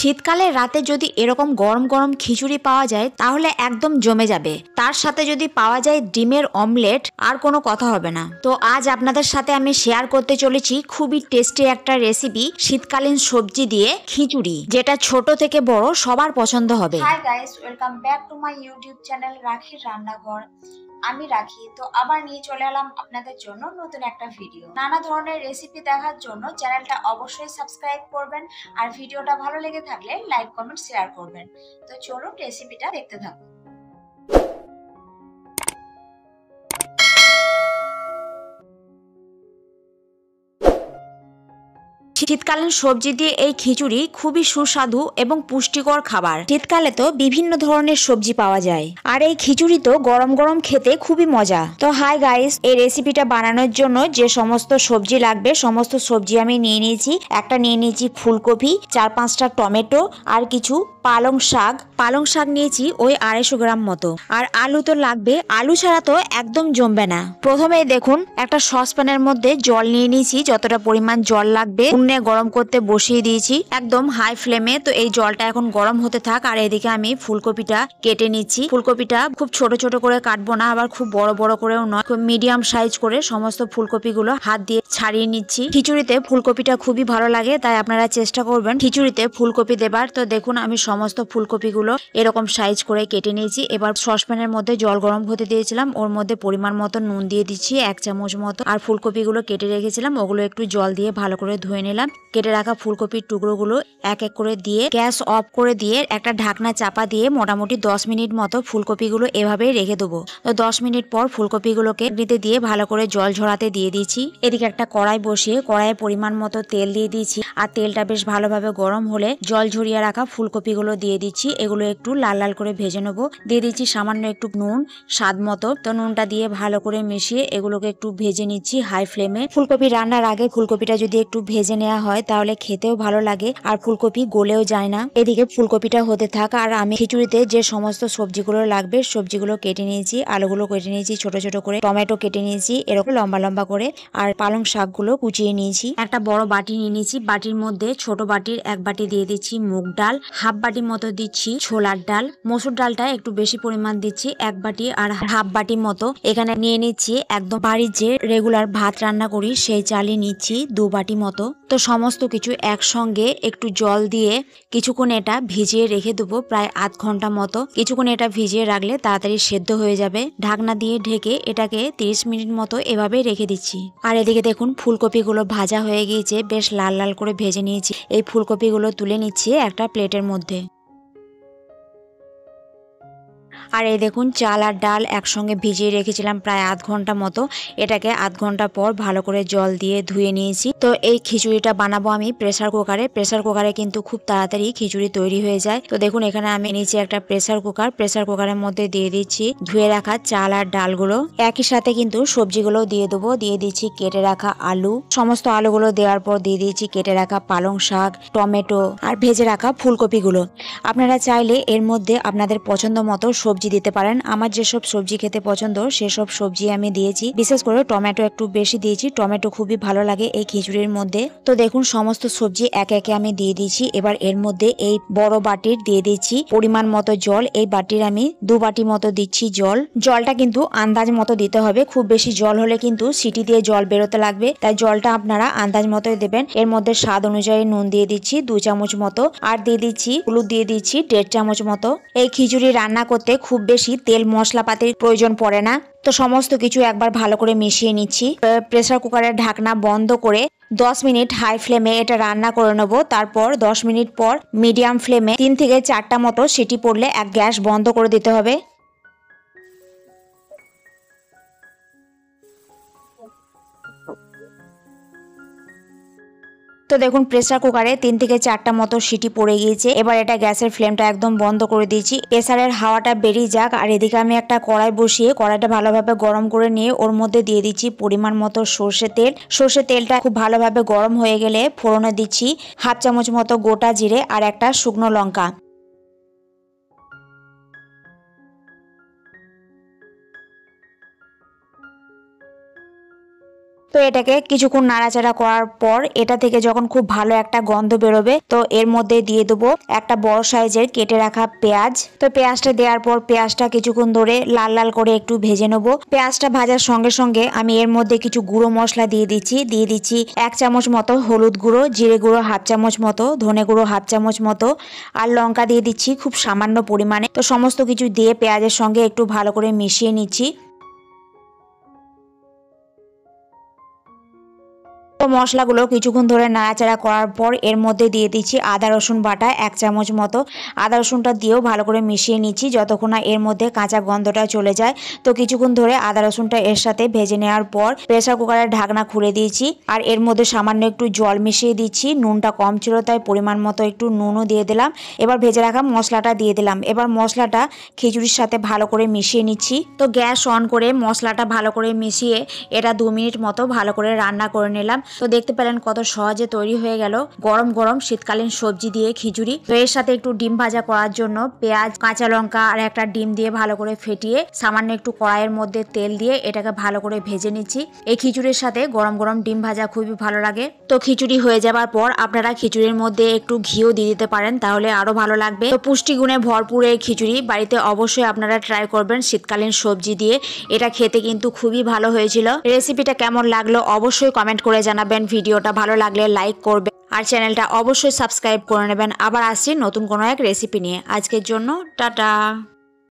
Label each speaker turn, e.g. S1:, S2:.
S1: শীতকালে রাতে যদি এরকম গরম গরম খিচুড়ি পাওয়া যায় তাহলে একদম জমে যাবে। তার সাথে যদি পাওয়া যায় ডিমের অমলেট, আর কোনো কথা হবে না। তো আজ আপনাদের সাথে আমি শেয়ার করতে চলেছি খুবই টেস্টি একটা রেসিপি, শীতকালীন সবজি দিয়ে খিচুড়ি, যেটা ছোট থেকে বড় সবার পছন্দ হবে। Hi guys, welcome back to my YouTube channel রাখির রান্নাঘর। আমি রাখি, তো আবার নিয়ে চলে এলাম আপনাদের জন্য নতুন একটা ভিডিও। নানা ধরনের রেসিপি দেখার জন্য চ্যানেলটা অবশ্যই সাবস্ক্রাইব করবেন, আর ভিডিওটা ভালো লেগে থাকলে লাইক কমেন্ট শেয়ার করবেন। তো চলুন রেসিপিটা দেখতে থাকুন। শীতকালীন সবজি দিয়ে এই খিচুড়ি খুবই সুস্বাদু এবং পুষ্টিকর খাবার। শীতকালে তো বিভিন্ন ধরনের সবজি পাওয়া যায়, আর এই খিচুড়ি তো গরম গরম খেতে খুবই মজা। তো হাই গাইস, এই রেসিপিটা বানানোর জন্য যে সমস্ত সবজি লাগবে সমস্ত সবজি আমি নিয়ে নিয়েছি। একটা নিয়ে নিয়েছি ফুলকপি, 4-5টা টমেটো, আর কিছু পালং শাক নিয়েছি ওই 250 গ্রাম মতো। আর আলু তো লাগবে, আলু ছাড়া তো একদম জমবে না। প্রথমে দেখুন একটা সসপ্যানের মধ্যে জল নিয়ে নিয়েছি, যতটা পরিমাণ জল লাগবে উনুনে গরম করতে বসিয়ে দিয়েছি একদম হাই ফ্লেমে। তো এই জলটা এখন গরম হতে থাক, আর এদিকে আমি ফুলকপিটা কেটে নিচ্ছি। ফুলকপিটা খুব ছোট ছোট করে কাটবো না, আবার খুব বড় বড় করেও নয়, খুব মিডিয়াম সাইজ করে সমস্ত ফুলকপিগুলো হাত দিয়ে ছাড়িয়ে নিচ্ছি। খিচুড়িতে ফুলকপিটা খুবই ভালো লাগে, তাই আপনারা চেষ্টা করবেন খিচুড়িতে ফুলকপি দেবার। তো দেখুন আমি সমস্ত ফুলকপিগুলো এরকম সাইজ করে কেটে নিয়েছি। এবার সসপ্যানের মধ্যে জল গরম হতে দিয়েছিলাম, ওর মধ্যে পরিমাণ মতো নুন দিয়ে দিচ্ছি 1 চামচ মতো, আর ফুলকপিগুলো কেটে রেখেছিলাম ওগুলো একটু জল দিয়ে ভালো করে ধুয়ে নিলাম। কেটে রাখা ফুলকপির টুকরোগুলো এক এক করে দিয়ে গ্যাস অফ করে দিয়ে একটা ঢাকনা চাপা দিয়ে মোটামুটি 10 মিনিট মতো ফুলকপিগুলো এভাবেই রেখে দেবো। তো 10 মিনিট পর ফুলকপিগুলোকে দিতে দিয়ে ভালো করে জল ঝরাতে দিয়ে দিচ্ছি। এদিকে একটা কড়াই বসিয়ে কড়াইয়ে পরিমাণ মতো তেল দিয়ে দিচ্ছি, আর তেলটা বেশ ভালোভাবে গরম হলে জল ঝরিয়ে রাখা ফুলকপিগুলো দিয়ে দিচ্ছি। এগুলো একটু লাল লাল করে ভেজে নেবো। দিয়ে দিচ্ছি সামান্য একটু নুন স্বাদ মতো। তো নুনটা দিয়ে ভালো করে মিশিয়ে এগুলোকে একটু ভেজে নিচ্ছি হাই ফ্লেমে। ফুলকপি রান্নার আগে ফুলকপিটা যদি একটু ভেজে নেওয়া হয় তাহলে খেতেও ভালো লাগে, আর ফুলকপি গলেও যায় না। এদিকে ফুলকপিটা হতে থাক, আর আমি খিচুড়িতে যে সমস্ত সবজিগুলো লাগবে সবজিগুলো কেটে নিয়েছি। আলুগুলো কেটে নিয়েছি ছোট ছোট করে, টমেটো কেটে নিয়েছি এরকম লম্বা লম্বা করে, আর পালং শাকগুলো কুচিয়ে নিয়েছি। একটা বড় বাটি নিয়ে নিয়েছি, বাটির মধ্যে ছোট বাটির 1 বাটি দিয়ে দিচ্ছি মুগ ডাল, হাফ বাটি মতো দিচ্ছি ছোলার ডাল, মসুর ডালটা একটু বেশি পরিমাণ দিচ্ছি 1 বাটি, আর হাফ বাটি মতো এখানে নিয়ে নিচ্ছি একদম বাড়ির যে রেগুলার ভাত রান্না করি সেই চালই নিচ্ছি 2 বাটি মতো। তো সমস্ত কিছু একসঙ্গে একটু জল দিয়ে কিছুক্ষণ এটা ভিজিয়ে রেখে দেবো, প্রায় আধ ঘন্টা মতো। কিছুক্ষণ এটা ভিজিয়ে রাখলে তাড়াতাড়ি সেদ্ধ হয়ে যাবে। ঢাকনা দিয়ে ঢেকে এটাকে 30 মিনিট মতো এভাবে রেখে দিচ্ছি। আর এদিকে দেখুন ফুলকপিগুলো ভাজা হয়ে গিয়েছে, বেশ লাল লাল করে ভেজে নিয়েছি। এই ফুলকপিগুলো তুলে নিচ্ছি একটা প্লেটের মধ্যে। আর এই দেখুন চাল আর ডাল একসঙ্গে ভিজিয়ে রেখেছিলাম প্রায় আধ ঘন্টা মতো, এটাকে আধ ঘন্টা পর ভালো করে জল দিয়ে ধুয়ে নিয়েছি। তো এই খিচুড়িটা বানাবো আমি প্রেসার কুকারে। প্রেসার কুকারে কিন্তু খুব তাড়াতাড়ি খিচুড়ি তৈরি হয়ে যায়। তো দেখুন এখানে আমি নিচে একটা প্রেসার কুকারের মধ্যে দিয়ে দিচ্ছি ধুয়ে রাখা চাল আর ডালগুলো। একই সাথে কিন্তু সবজিগুলো দিয়ে দেবো। দিয়ে দিচ্ছি কেটে রাখা আলু, সমস্ত আলুগুলো দেওয়ার পর দিয়ে দিচ্ছি কেটে রাখা পালং শাক, টমেটো, আর ভেজে রাখা ফুলকপিগুলো। আপনারা চাইলে এর মধ্যে আপনাদের পছন্দ মতো সবজি দিতে পারেন। আমার যেসব সবজি খেতে পছন্দ সেসব সবজি আমি দিয়েছি, বিশেষ করে টমেটো একটু বেশি দিয়েছি, টমেটো খুবই ভালো লাগে এই খিচুড়ির মধ্যে। তো দেখুন সমস্ত সবজি একে একে আমি দিয়ে দিচ্ছি। এবার এর মধ্যে এই বড় বাটির দিয়ে দিচ্ছি পরিমাণ মতো জল। এই বাটির আমি 2 বাটি মতো দিচ্ছি জল। জলটা কিন্তু আন্দাজ মতো দিতে হবে, খুব বেশি জল হলে কিন্তু সিটি দিয়ে জল বেরোতে লাগবে, তাই জলটা আপনারা আন্দাজ মতোই দেবেন। এর মধ্যে স্বাদ অনুযায়ী নুন দিয়ে দিচ্ছি 2 চামচ মতো, আর দিয়ে দিচ্ছি হলুদ দিয়ে দিচ্ছি 1.5 চামচ মতো। এই খিচুড়ি রান্না করতে খুব বেশি তেল মশলাপাতির প্রয়োজন পড়ে না। তো সমস্ত কিছু একবার ভালো করে মিশিয়ে নিচ্ছি। প্রেসার কুকারের ঢাকনা বন্ধ করে 10 মিনিট হাই ফ্লেমে এটা রান্না করে নেব। তারপর 10 মিনিট পর মিডিয়াম ফ্লেমে 3 থেকে 4টা মতো সিটি পড়লে এক গ্যাস বন্ধ করে দিতে হবে। তো দেখুন প্রেসার কুকারে 3 থেকে 4টা মতো সিটি পড়ে গিয়েছে। এবার এটা গ্যাসের ফ্লেমটা একদম বন্ধ করে দিয়েছি, প্রেসারের হাওয়াটা বেরিয়ে যাক। আর এদিকে আমি একটা কড়াই বসিয়ে কড়াইটা ভালোভাবে গরম করে নিয়ে ওর মধ্যে দিয়ে দিচ্ছি পরিমাণ মতো সর্ষে তেল। সর্ষে তেলটা খুব ভালোভাবে গরম হয়ে গেলে ফোড়নে দিচ্ছি হাফ চামচ মতো গোটা জিরে আর একটা শুকনো লঙ্কা। তো এটাকে কিছুক্ষণ নাড়াচাড়া করার পর এটা থেকে যখন খুব ভালো একটা গন্ধ বেরোবে তো এর মধ্যে দিয়ে দেবো একটা বড় সাইজের কেটে রাখা পেঁয়াজ। তো পেঁয়াজটা দেওয়ার পর পেঁয়াজটা কিছুক্ষণ ধরে লাল লাল করে একটু ভেজে নেবো। পেঁয়াজটা ভাজার সঙ্গে সঙ্গে আমি এর মধ্যে কিছু গুঁড়ো মশলা দিয়ে দিচ্ছি 1 চামচ মতো হলুদ গুঁড়ো, জিরে গুঁড়ো 1/2 চামচ মতো, ধনে গুঁড়ো 1/2 চামচ মতো আর লঙ্কা দিয়ে দিচ্ছি খুব সামান্য পরিমাণে। তো সমস্ত কিছু দিয়ে পেঁয়াজের সঙ্গে একটু ভালো করে মিশিয়ে নিচ্ছি। তো মশলাগুলো কিছুক্ষণ ধরে নাড়াচাড়া করার পর এর মধ্যে দিয়ে দিচ্ছি আদা রসুন বাটা 1 চামচ মতো। আদা রসুনটা দিয়েও ভালো করে মিশিয়ে নিচ্ছি যতক্ষণ না এর মধ্যে কাঁচা গন্ধটা চলে যায়। তো কিছুক্ষণ ধরে আদা রসুনটা এর সাথে ভেজে নেওয়ার পর প্রেসার কুকারের ঢাকনা খুলে দিয়েছি আর এর মধ্যে সামান্য একটু জল মিশিয়ে দিচ্ছি। নুনটা কম ছিল তাই পরিমাণ মতো একটু নুনও দিয়ে দিলাম। এবার ভেজে রাখা মশলাটা দিয়ে দিলাম। এবার মশলাটা খিচুড়ির সাথে ভালো করে মিশিয়ে নিচ্ছি। তো গ্যাস অন করে মশলাটা ভালো করে মিশিয়ে এটা 2 মিনিট মতো ভালো করে রান্না করে নিলাম। তো দেখতে পেলেন কত সহজে তৈরি হয়ে গেল গরম গরম শীতকালীন সবজি দিয়ে খিচুড়ি। তো এর সাথে একটু ডিম ভাজা করার জন্য পেঁয়াজ, কাঁচা লঙ্কা আর একটা ডিম দিয়ে ভালো করে ফেটিয়ে সামান্য একটু কড়াইয়ের মধ্যে তেল দিয়ে এটাকে ভালো করে ভেজে নিচ্ছি। এই খিচুড়ির সাথে গরম গরম ডিম ভাজা খুবই ভালো লাগে। তো খিচুড়ি হয়ে যাবার পর আপনারা খিচুড়ির মধ্যে একটু ঘিও দিয়ে দিতে পারেন, তাহলে আরো ভালো লাগবে। তো পুষ্টিগুণে ভরপুর এই খিচুড়ি বাড়িতে অবশ্যই আপনারা ট্রাই করবেন শীতকালীন সবজি দিয়ে। এটা খেতে কিন্তু খুবই ভালো হয়েছিল। রেসিপিটা কেমন লাগলো অবশ্যই কমেন্ট করে জানাবেন। ভিডিওটা ভালো লাগলে লাইক করবেন আর চ্যানেলটা অবশ্যই সাবস্ক্রাইব করে নেবেন। আবার আসছি নতুন কোনো এক রেসিপি নিয়ে। আজকের জন্য টাটা।